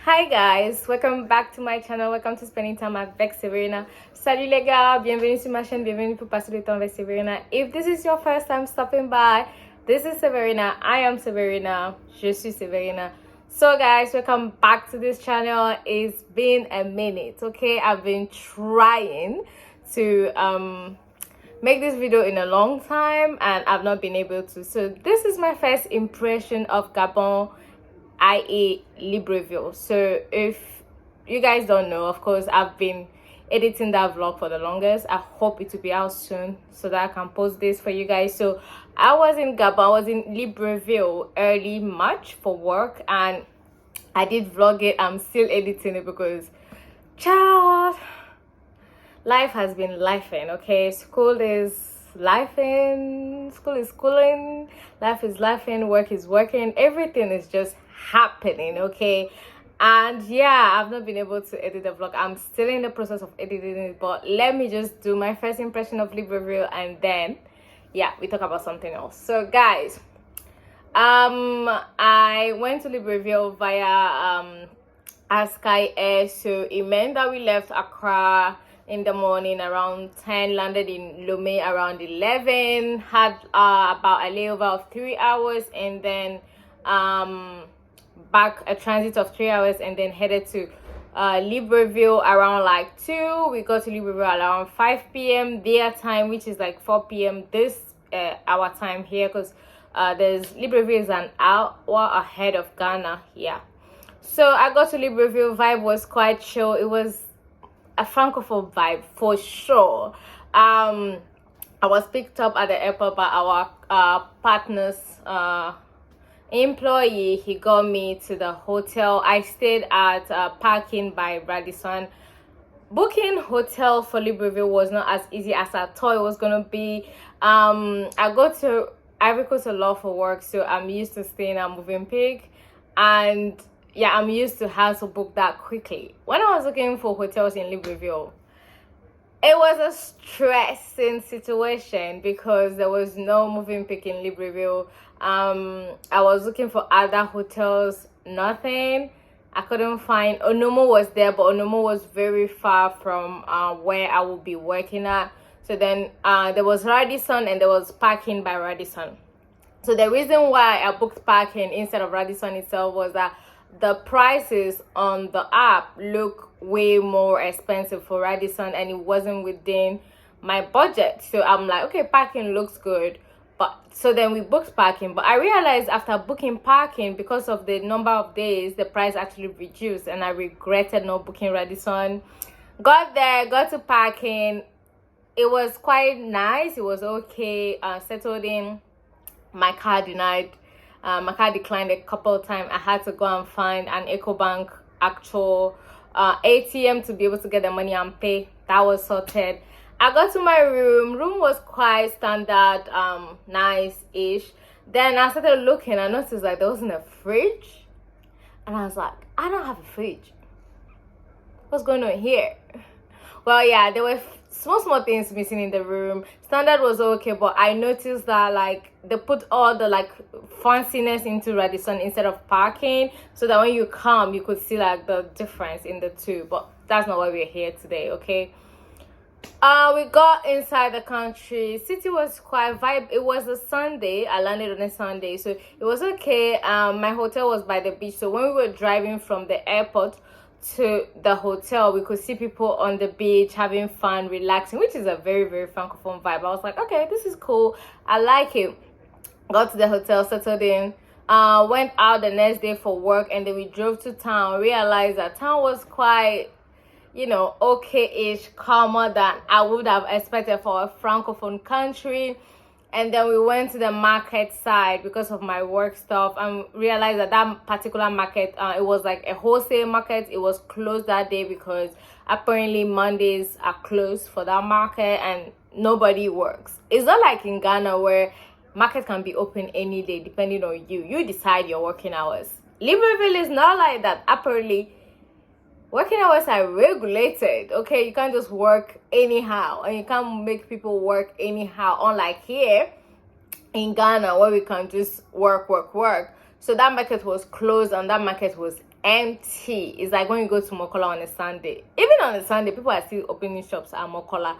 Hi guys, welcome back to my channel. Welcome to Spending Time with AvecSeverina. Salut les gars, bienvenue sur ma chaîne, bienvenue pour passer du temps avec Severina. If this is your first time stopping by, this is Severina. I am Severina. Je suis Severina. So guys, welcome back to this channel. It's been a minute, okay? I've been trying to make this video in a long time and I've not been able to. So this is my first impression of Gabon, i.e. Libreville. So if you guys don't know, of course I've been editing that vlog for the longest. I hope it will be out soon so that I can post this for you guys. So I was in Gabon, I was in Libreville early March for work and I did vlog it. I'm still editing it because child, life has been lifing, okay? School is lifing, school is schooling, life is lifing, work is working, everything is just happening, okay? And yeah, I've not been able to edit the vlog. I'm still in the process of editing it, but let me just do my first impression of Libreville and then yeah, we talk about something else. So guys, I went to Libreville via Sky Air, so it meant that we left Accra in the morning around 10, landed in Lomé around 11, had about a layover of 3 hours, and then back a transit of 3 hours, and then headed to Libreville around like 2. We got to Libreville around 5 p.m. their time, which is like 4 p.m. this our time here, because there's Libreville is an hour ahead of Ghana. Yeah, so I got to Libreville. Vibe was quite chill. It was a francophone vibe for sure. I was picked up at the airport by our partner's employee. He got me to the hotel. I stayed at parking by Radisson. Booking hotel for Libreville was not as easy as I thought it was gonna be. I go to Ivory Coast a lot for work, so I'm used to staying at Moving Pig, and yeah, I'm used to how to book that quickly. When I was looking for hotels in Libreville, it was a stressing situation because there was no moving pick in Libreville. I was looking for other hotels, nothing. I couldn't find. Onomo was there, but Onomo was very far from where I would be working at. So then there was Radisson and there was parking by Radisson. So the reason why I booked parking instead of Radisson itself was that the prices on the app look way more expensive for Radisson and it wasn't within my budget. So I'm like, okay, parking looks good. But so then we booked parking, but I realized after booking parking, because of the number of days, the price actually reduced and I regretted not booking Radisson. Got there, got to parking. It was quite nice. It was okay. Settled in. My car denied. My car declined a couple of times. I had to go and find an EcoBank actual ATM to be able to get the money and pay. That was sorted. I got to my room. Room was quite standard, nice-ish. Then I started looking. I noticed like there wasn't a fridge. And I was like, I don't have a fridge. What's going on here? Well, yeah, there were small things missing in the room. Standard was okay, but I noticed that like they put all the like fanciness into Radisson instead of parking, so that when you come you could see like the difference in the two. But that's not why we're here today, okay? We got inside the country. City was quite vibe. It was a Sunday. I landed on a Sunday, so it was okay. My hotel was by the beach, so when we were driving from the airport to the hotel, we could see people on the beach having fun, relaxing, which is a very, very francophone vibe. I was like, okay, this is cool. I like it. Got to the hotel, settled in, went out the next day for work, and then we drove to town. Realized that town was quite, you know, okay-ish, calmer than I would have expected for a francophone country. And then we went to the market side because of my work stuff and realized that that particular market, it was like a wholesale market. It was closed that day because apparently Mondays are closed for that market and nobody works. It's not like in Ghana where market can be open any day depending on you. You decide your working hours. Libreville is not like that. Apparently working hours are regulated, okay? You can't just work anyhow and you can't make people work anyhow, unlike here in Ghana where we can just work. So that market was closed and that market was empty. It's like when you go to Mokola on a Sunday. Even on a Sunday, people are still opening shops at Mokola,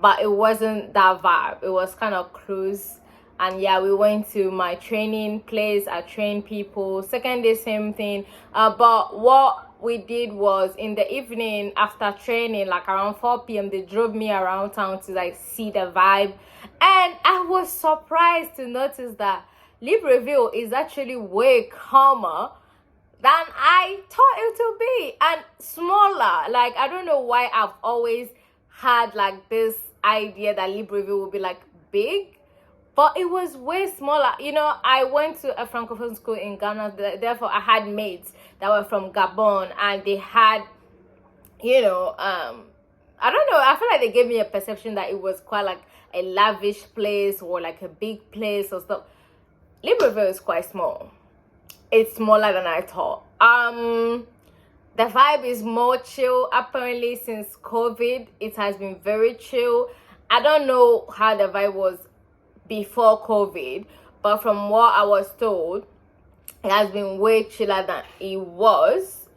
but it wasn't that vibe. It was kind of close. And yeah, we went to my training place. I trained people. Second day, same thing. But what we did was in the evening after training, like around 4 p.m., they drove me around town to like see the vibe. And I was surprised to notice that Libreville is actually way calmer than I thought it to be, and smaller. Like, I don't know why I've always had like this idea that Libreville would be like big, but it was way smaller. You know, I went to a francophone school in Ghana, therefore I had mates that were from Gabon, and they had, you know, I don't know, I feel like they gave me a perception that it was quite like a lavish place or like a big place or stuff. Libreville is quite small. It's smaller than I thought. The vibe is more chill. Apparently, since COVID, it has been very chill. I don't know how the vibe was before COVID, but from what I was told, it has been way chiller than it was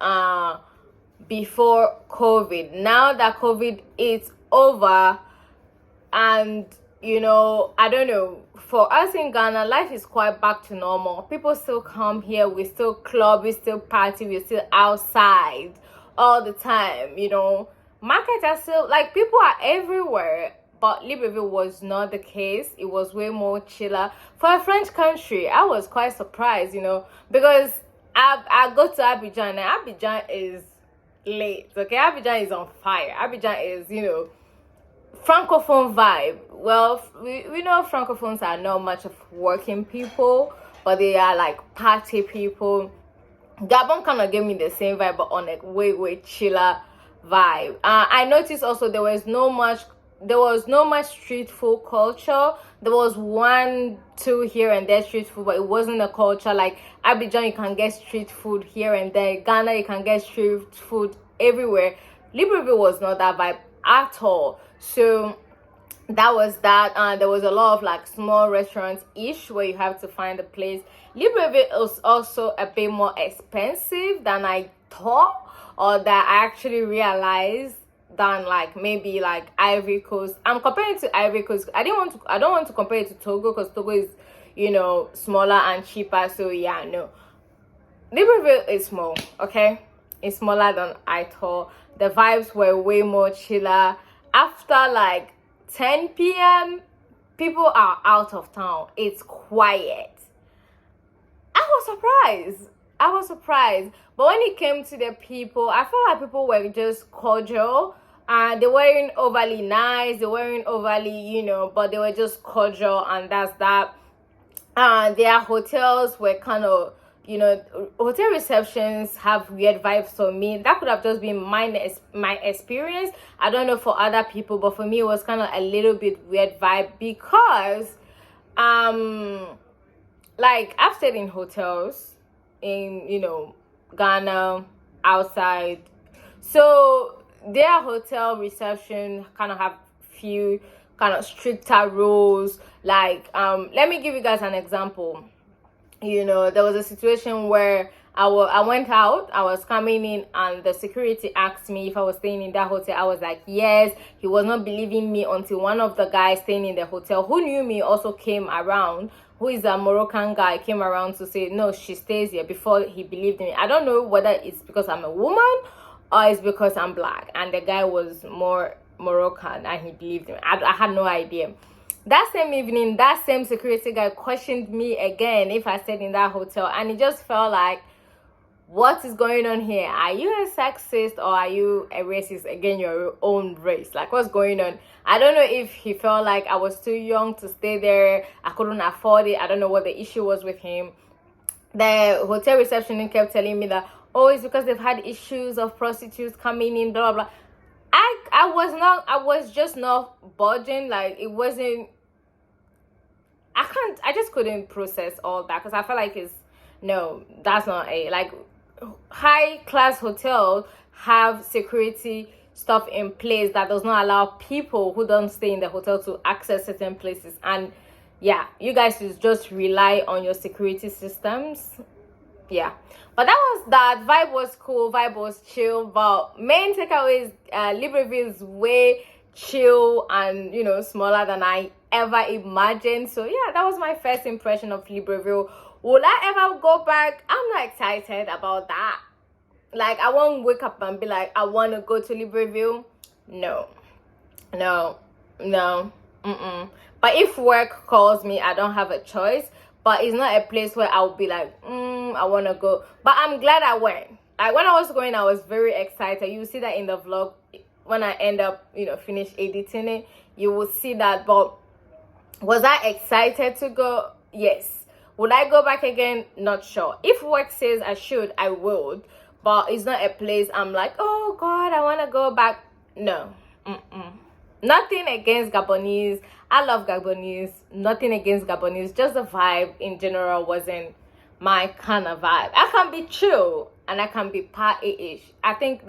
before COVID. Now that COVID is over, and you know, I don't know, for us in Ghana, life is quite back to normal. People still come here, we still club, we still party, we're still outside all the time, you know. Markets are still, like, people are everywhere, but Libreville was not the case. It was way more chiller. For a French country, I was quite surprised, you know, because I go to Abidjan, and Abidjan is late, okay? Abidjan is on fire. Abidjan is, you know, francophone vibe. Well, we know francophones are not much of working people, but they are like party people. Gabon kind of gave me the same vibe, but on a way chiller vibe. I noticed also there was no much street food culture. There was 1, 2 here and there street food, but it wasn't a culture. Like Abidjan, you can get street food here and there. Ghana, you can get street food everywhere. Libreville was not that vibe at all. So that was that. There was a lot of like small restaurants ish where you have to find a place. Libreville is also a bit more expensive than I thought, or that I actually realized, than like maybe like Ivory Coast. I'm comparing to Ivory Coast. I don't want to compare it to Togo, because Togo is, you know, smaller and cheaper. So yeah, no, Libreville is small, okay? It's smaller than I thought. The vibes were way more chiller. After like 10 p.m., people are out of town. It's quiet. I was surprised. But when it came to the people, I felt like people were just cordial. They weren't overly nice. They weren't overly, you know, but they were just cordial, and that's that. Their hotels were kind of, you know, hotel receptions have weird vibes for me. That could have just been my experience. I don't know for other people, but for me it was kind of a little bit weird vibe, because like I've stayed in hotels in, you know, Ghana, outside. So their hotel reception kind of have few kind of stricter rules. Like let me give you guys an example. You know, there was a situation where I went out, I was coming in, and the security asked me if I was staying in that hotel. I was like, yes. He was not believing me until one of the guys staying in the hotel, who knew me, also came around, who is a Moroccan guy, came around to say, no, she stays here, before he believed me. I don't know whether it's because I'm a woman or it's because I'm black, and the guy was more Moroccan and he believed me. I had no idea. That same evening, that same security guy questioned me again if I stayed in that hotel, and it just felt like, what is going on here? Are you a sexist or are you a racist again, your own race? Like, what's going on? I don't know if he felt like I was too young to stay there, I couldn't afford it. I don't know what the issue was with him. The hotel receptionist kept telling me that, oh, it's because they've had issues of prostitutes coming in, blah blah blah. I was just not budging. Like, it wasn't, I just couldn't process all that, because I felt like no, that's not like high class hotels have security stuff in place that does not allow people who don't stay in the hotel to access certain places. And yeah, you guys should just rely on your security systems. yeah, but that was that. Vibe was cool, vibe was chill, but main takeaways, Libreville is way chill and, you know, smaller than I ever imagined. So yeah, that was my first impression of Libreville. Will I ever go back? I'm not excited about that. Like, I won't wake up and be like, I want to go to Libreville. No, no, no. But if work calls me, I don't have a choice. But it's not a place where I'll be like, I want to go. But I'm glad I went. Like, when I was going, I was very excited. You see that in the vlog. When I end up, you know, finish editing it, you will see that. But was I excited to go? Yes. Would I go back again? Not sure. If work says I should, I would. But it's not a place I'm like, oh God, I want to go back. No. Nothing against Gabonese. I love Gabonese. Nothing against Gabonese. Just the vibe in general wasn't my kind of vibe. I can be chill and I can be party-ish. I think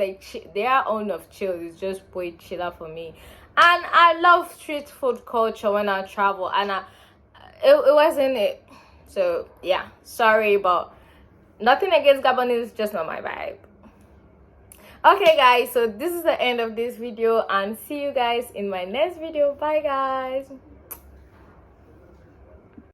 their own of chill is just way chiller for me. And I love street food culture when I travel, and it wasn't it. So yeah, sorry, but nothing against Gabonese, just not my vibe. Okay guys, so this is the end of this video, and see you guys in my next video. Bye guys.